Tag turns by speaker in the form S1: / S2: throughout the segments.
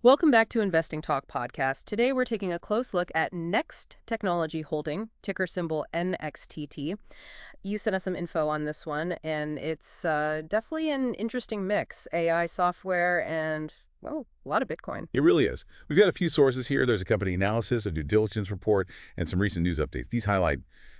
S1: Welcome back to Investing Talk podcast. Today we're taking a close look at Next Technology Holding, ticker symbol NXTT. You sent us some info on this one, and it's definitely an interesting mix. AI software and, well, a lot of Bitcoin.
S2: It really is. We've got a few sources here. There's a company analysis, a due diligence report, and some recent news updates. These highlight,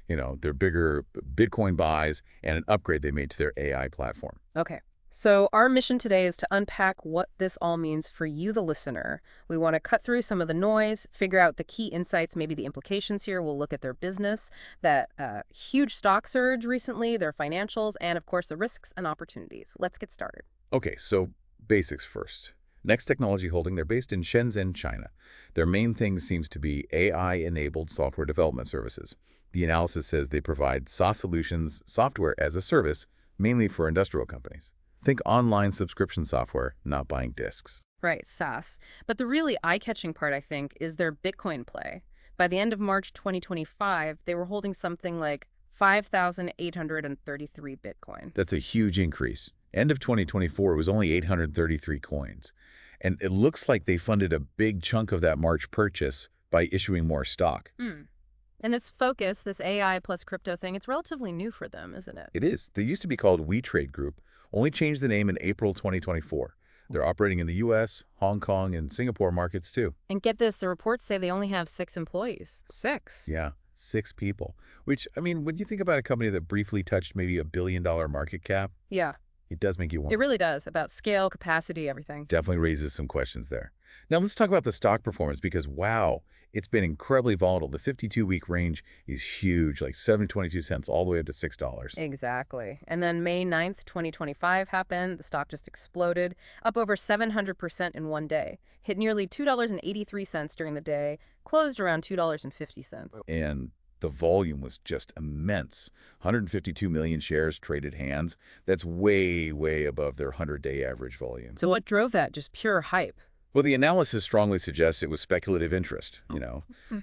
S2: their bigger Bitcoin buys and an upgrade they made to their AI platform.
S1: Okay. So our mission today is to unpack what this all means for you, the listener. We want to cut through some of the noise, figure out the key insights, maybe the implications here. We'll look at their business, that huge stock surge recently, their financials, and of course the risks and opportunities. Let's get started.
S2: Okay, so basics first. Next Technology Holding, they're based in Shenzhen, China. Their main thing seems to be AI-enabled software development services. The analysis says they provide SaaS solutions, software as a service, mainly for industrial companies. Think online subscription software, not buying disks.
S1: Right, SaaS. But the really eye-catching part, I think, is their Bitcoin play. By the end of March 2025, they were holding something like 5,833 Bitcoin.
S2: That's a huge increase. End of 2024 was only 833 coins. And it looks like they funded a big chunk of that March purchase by issuing more stock.
S1: And this focus, this AI plus crypto thing, it's relatively new for them, isn't it?
S2: It is. They used to be called WeTrade Group, only changed the name in April 2024. They're operating in the U.S., Hong Kong, and Singapore markets too.
S1: And get this, the reports say they only have 6 employees. 6?
S2: Yeah, 6 people. Which, when you think about a company that briefly touched maybe $1 billion market cap,
S1: Yeah.
S2: it does make you wonder.
S1: It really does, about scale, capacity, everything.
S2: Definitely raises some questions there. Now let's talk about the stock performance because, wow, it's been incredibly volatile. The 52-week range is huge, like 7.22 cents all the way up to $6.
S1: Exactly. And then May 9th, 2025 happened. The stock just exploded, up over 700% in one day. Hit nearly $2.83 during the day, closed around $2.50.
S2: And the volume was just immense. 152 million shares traded hands. That's way, way above their 100-day average volume.
S1: So what drove that? Just pure hype.
S2: Well, the analysis strongly suggests it was speculative interest,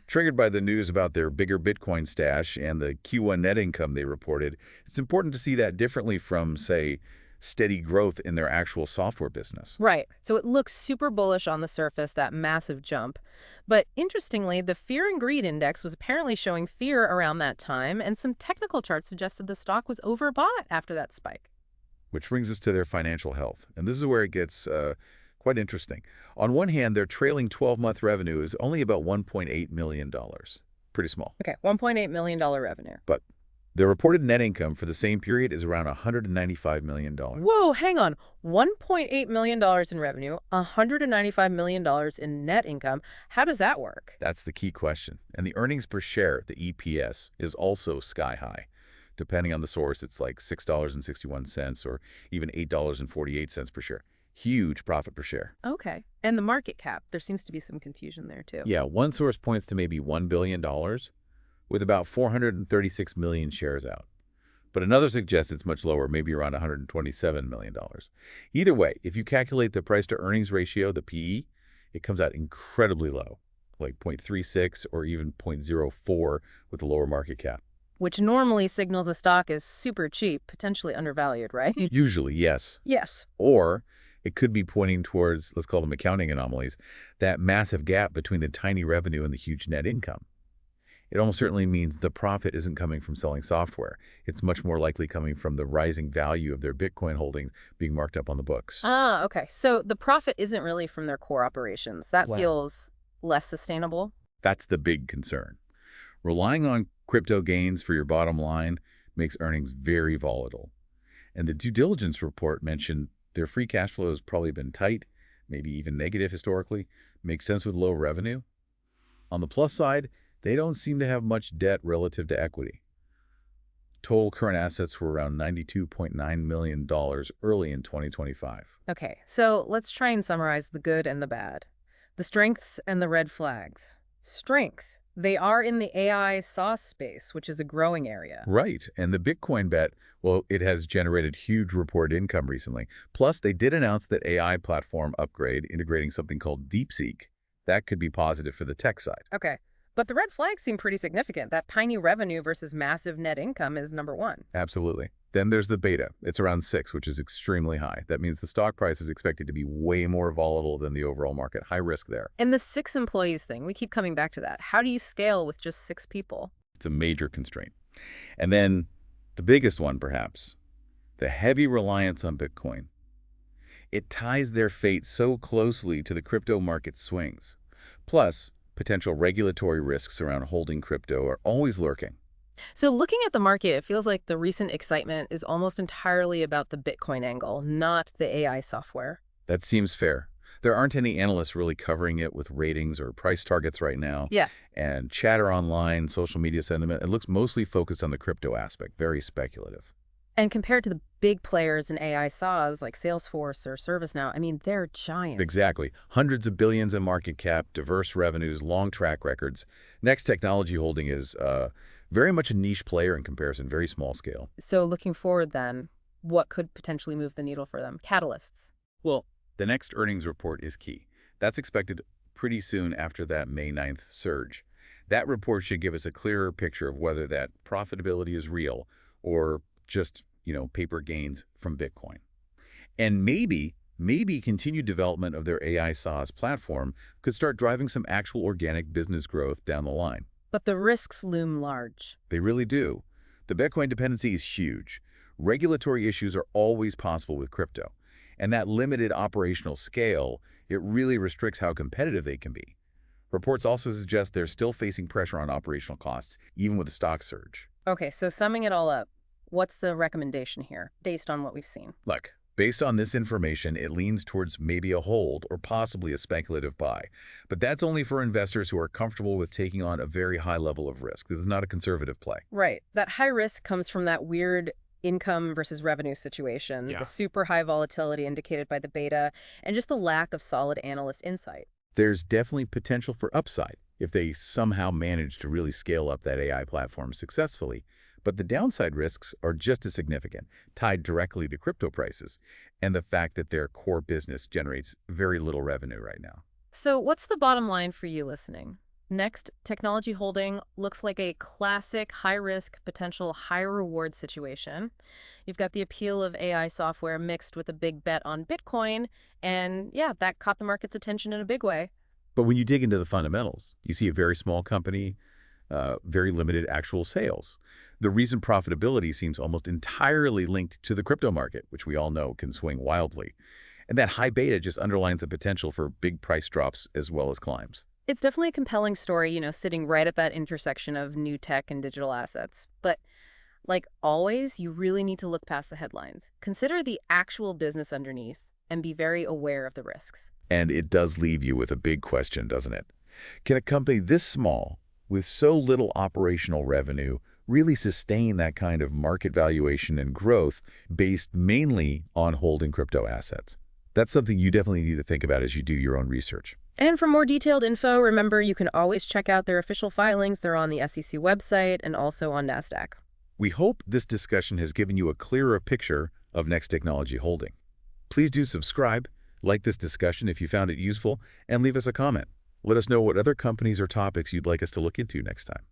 S2: triggered by the news about their bigger Bitcoin stash and the Q1 net income they reported. It's important to see that differently from, say, steady growth in their actual software business.
S1: Right. So it looks super bullish on the surface, that massive jump. But interestingly, the fear and greed index was apparently showing fear around that time, and some technical charts suggested the stock was overbought after that spike.
S2: Which brings us to their financial health. And this is where it gets quite interesting. On one hand, their trailing 12-month revenue is only about $1.8 million. Pretty small.
S1: Okay, $1.8 million revenue.
S2: But their reported net income for the same period is around $195 million.
S1: Whoa, hang on. $1.8 million in revenue, $195 million in net income. How does that work?
S2: That's the key question. And the earnings per share, the EPS, is also sky high. Depending on the source, it's like $6.61 or even $8.48 per share. Huge profit per share.
S1: Okay. And the market cap, there seems to be some confusion there too.
S2: Yeah, one source points to maybe $1 billion with about 436 million shares out. But another suggests it's much lower, maybe around $127 million. Either way, if you calculate the price-to-earnings ratio, the PE, it comes out incredibly low, like 0.36 or even 0.04 with the lower market cap.
S1: Which normally signals a stock is super cheap, potentially undervalued, right?
S2: Usually, yes.
S1: Yes.
S2: Or it could be pointing towards, let's call them accounting anomalies, that massive gap between the tiny revenue and the huge net income. It almost certainly means the profit isn't coming from selling software. It's much more likely coming from the rising value of their Bitcoin holdings being marked up on the books.
S1: Ah, okay. So the profit isn't really from their core operations. That
S2: Wow.
S1: feels less sustainable.
S2: That's the big concern. Relying on crypto gains for your bottom line makes earnings very volatile. And the due diligence report mentioned their free cash flow has probably been tight, maybe even negative historically. Makes sense with low revenue. On the plus side, they don't seem to have much debt relative to equity. Total current assets were around $92.9 million early in 2025.
S1: Okay, so let's try and summarize the good and the bad. The strengths and the red flags. Strength. They are in the AI SaaS space, which is a growing area.
S2: Right. And the Bitcoin bet, well, it has generated huge reported income recently. Plus, they did announce that AI platform upgrade integrating something called DeepSeek. That could be positive for the tech side.
S1: Okay, but the red flags seem pretty significant. That tiny revenue versus massive net income is number one.
S2: Absolutely. Then there's the beta. It's around 6, which is extremely high. That means the stock price is expected to be way more volatile than the overall market. High risk there.
S1: And the 6 employees thing, we keep coming back to that. How do you scale with just 6 people?
S2: It's a major constraint. And then the biggest one, perhaps, the heavy reliance on Bitcoin. It ties their fate so closely to the crypto market swings. Plus, potential regulatory risks around holding crypto are always lurking.
S1: So looking at the market, it feels like the recent excitement is almost entirely about the Bitcoin angle, not the AI software.
S2: That seems fair. There aren't any analysts really covering it with ratings or price targets right now.
S1: Yeah.
S2: And chatter online, social media sentiment, it looks mostly focused on the crypto aspect, very speculative.
S1: And compared to the big players in AI SaaS like Salesforce or ServiceNow, I mean, they're giants.
S2: Exactly. Hundreds of billions in market cap, diverse revenues, long track records. Next Technology Holding is very much a niche player in comparison, very small scale.
S1: So looking forward then, what could potentially move the needle for them? Catalysts.
S2: Well, the next earnings report is key. That's expected pretty soon after that May 9th surge. That report should give us a clearer picture of whether that profitability is real or just, paper gains from Bitcoin. And maybe continued development of their AI SaaS platform could start driving some actual organic business growth down the line.
S1: But the risks loom large.
S2: They really do. The Bitcoin dependency is huge. Regulatory issues are always possible with crypto. And that limited operational scale, it really restricts how competitive they can be. Reports also suggest they're still facing pressure on operational costs, even with the stock surge.
S1: Okay, so summing it all up, what's the recommendation here, based on what we've seen?
S2: Look, based on this information, it leans towards maybe a hold or possibly a speculative buy. But that's only for investors who are comfortable with taking on a very high level of risk. This is not a conservative play.
S1: Right. That high risk comes from that weird income versus revenue situation,
S2: Yeah.
S1: the super high volatility indicated by the beta, and just the lack of solid analyst insight.
S2: There's definitely potential for upside if they somehow manage to really scale up that AI platform successfully. But the downside risks are just as significant, tied directly to crypto prices and the fact that their core business generates very little revenue right now.
S1: So what's the bottom line for you listening? Next, Technology Holding looks like a classic high-risk, potential high-reward situation. You've got the appeal of AI software mixed with a big bet on Bitcoin, and yeah, that caught the market's attention in a big way.
S2: But when you dig into the fundamentals, you see a very small company, very limited actual sales. The reason profitability seems almost entirely linked to the crypto market, which we all know can swing wildly. And that high beta just underlines the potential for big price drops as well as climbs.
S1: It's definitely a compelling story, sitting right at that intersection of new tech and digital assets. But like always, you really need to look past the headlines. Consider the actual business underneath and be very aware of the risks.
S2: And it does leave you with a big question, doesn't it? Can a company this small, with so little operational revenue, really sustain that kind of market valuation and growth based mainly on holding crypto assets? That's something you definitely need to think about as you do your own research.
S1: And for more detailed info, remember you can always check out their official filings. They're on the SEC website and also on Nasdaq.
S2: We hope this discussion has given you a clearer picture of Next Technology Holding. Please do subscribe, like this discussion if you found it useful, and leave us a comment. Let us know what other companies or topics you'd like us to look into next time.